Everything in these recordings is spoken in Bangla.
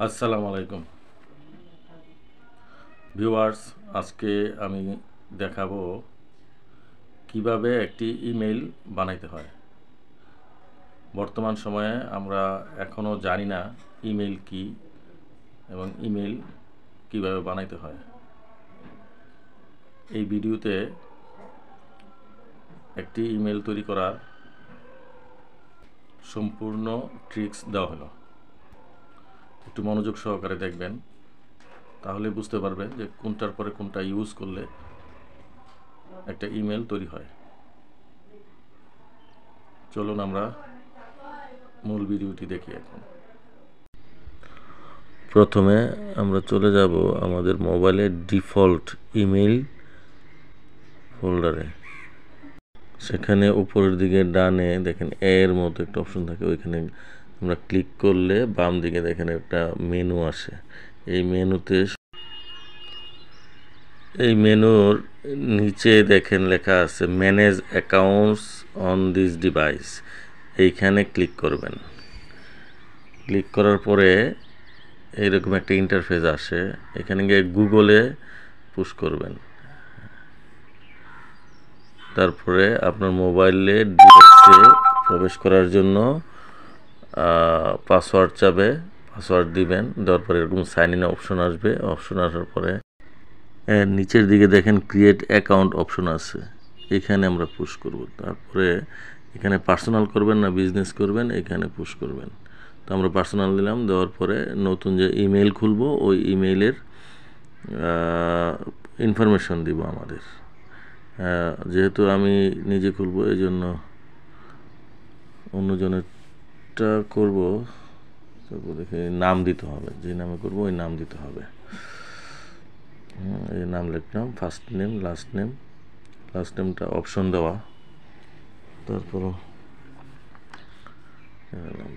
আসসালামু আলাইকুম ভিউয়ার্স, আজকে আমি দেখাবো কিভাবে একটি ইমেইল বানাইতে হয়। বর্তমান সময়ে আমরা এখনও জানি না ইমেইল কি এবং ইমেইল কিভাবে বানাইতে হয়। এই ভিডিওতে একটি ইমেইল তৈরি করার সম্পূর্ণ ট্রিক্স দেওয়া হলো। একটু মনোযোগ সহকারে দেখবেন, তাহলে বুঝতে পারবেন যে কোনটার পরে কোনটা ইউজ করলে একটা ইমেইল তৈরি হয়। চলুন আমরা মূল ভিডিওটি দেখি। এখন প্রথমে আমরা চলে যাব আমাদের মোবাইলের ডিফল্ট ইমেইল ফোল্ডারে। সেখানে উপরের দিকে ডানে দেখেন এর মতো একটা অপশন থাকে, ওইখানে আমরা ক্লিক করলে বাম দিকে দেখেন একটা মেনু আসে। এই মেনুর নিচে দেখেন লেখা আছে manage accounts on this device. এইখানে ক্লিক করবেন। ক্লিক করার পরে এইরকম একটা ইন্টারফেস আসে। এখানে গিয়ে গুগলে পুশ করবেন। তারপরে আপনার মোবাইলে ডিভাইসে প্রবেশ করার জন্য পাসওয়ার্ড চাবে, পাসওয়ার্ড দিবেন। দেওয়ার পরে এরকম সাইন ইন অপশন আসবে। অপশন আসার পরে নিচের দিকে দেখেন ক্রিয়েট অ্যাকাউন্ট অপশন আছে, এখানে আমরা পুশ করব। তারপরে এখানে পার্সোনাল করবেন না বিজনেস করবেন, এখানে পুশ করবেন। তো আমরা পার্সোনাল দিলাম। দেওয়ার পরে নতুন যে ইমেইল খুলব ওই ইমেইলের ইনফরমেশন দিব আমাদের। যেহেতু আমি নিজে খুলব এই জন্য অন্যজনেরটা করব। তারপরে নাম দিতে হবে, যে নামে করব ওই নাম দিতে হবে। এই নাম লিখলাম, first name last name. Last নেমটা অপশন দেওয়া।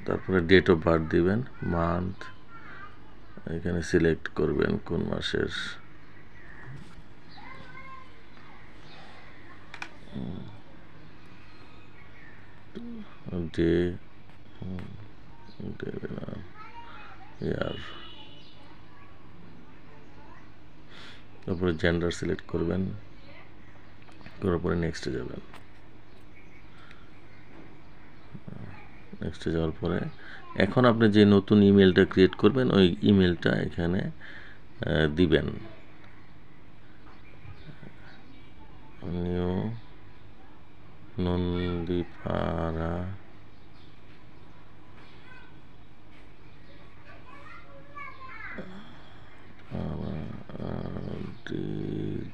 তারপরে ডেট অফ বার্থ দিবেন, মান্থ এখানে সিলেক্ট করবেন কোন মাসের। ডে ইয়ার। তারপরে জেন্ডার সিলেক্ট করবেন, করার পরে নেক্সটে যাবেন। নেক্সটে যাওয়ার পরে এখন আপনি যে নতুন ইমেলটা ক্রিয়েট করবেন ওই ইমেলটা এখানে দিবেন। New Nandipara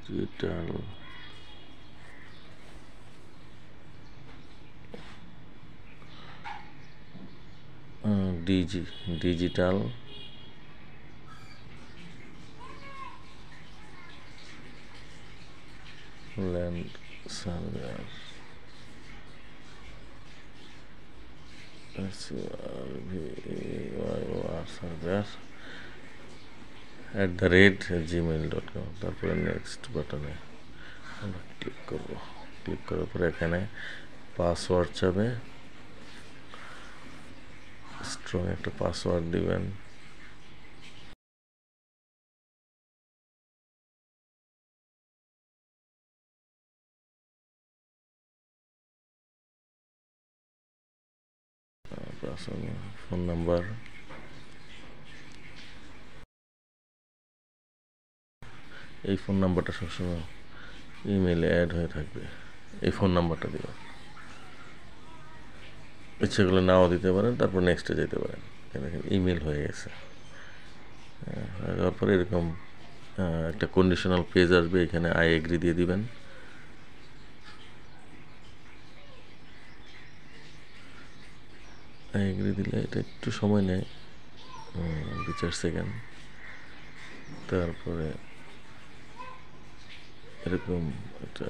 digital digital land surveyor @gmail.com। তারপরে নেক্সট বাটনে আমরা ক্লিক করব। ক্লিক করার পরে এখানে পাসওয়ার্ড চাবে, স্ট্রং একটা পাসওয়ার্ড দিবেন। ফোন নাম্বার, এই ফোন নাম্বারটা সবসময় ইমেইলে অ্যাড হয়ে থাকবে। এই ফোন নাম্বারটা দিবেন, ইচ্ছেগুলো নাও দিতে পারেন। তারপর নেক্সটে যেতে পারেন। দেখেন ইমেল হয়ে গেছে। তারপরে এরকম একটা কন্ডিশনাল পেজ আসবে, এখানে আই এগ্রি দিয়ে দিবেন। আই এগ্রি দিলে এটা একটু সময় নেয়, 2-4 সেকেন্ড। তারপরে এরকম একটা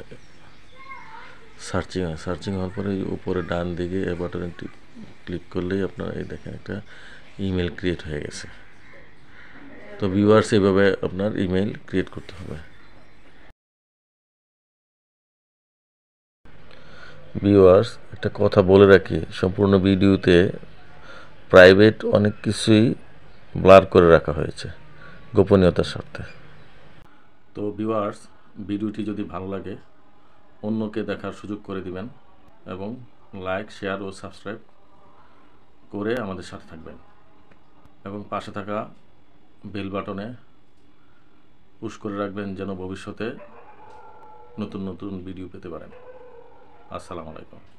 সার্চিং হওয়ার পরে উপরে ডান দিকে এই বাটনে ক্লিক করলেই আপনার এই দেখেন একটা ইমেল ক্রিয়েট হয়ে গেছে। তো ভিউয়ার্স, এইভাবে আপনার ইমেল ক্রিয়েট করতে হবে। ভিউয়ার্স, একটা কথা বলে রাখি, সম্পূর্ণ ভিডিওতে প্রাইভেট অনেক কিছুই ব্লার করে রাখা হয়েছে গোপনীয়তার স্বার্থে। তো ভিউয়ার্স, ভিডিওটি যদি ভালো লাগে অন্যকে দেখার সুযোগ করে দিবেন এবং লাইক, শেয়ার ও সাবস্ক্রাইব করে আমাদের সাথে থাকবেন এবং পাশে থাকা বেল বাটনে পুশ করে রাখবেন যেন ভবিষ্যতে নতুন নতুন ভিডিও পেতে পারেন। আসসালামু আলাইকুম।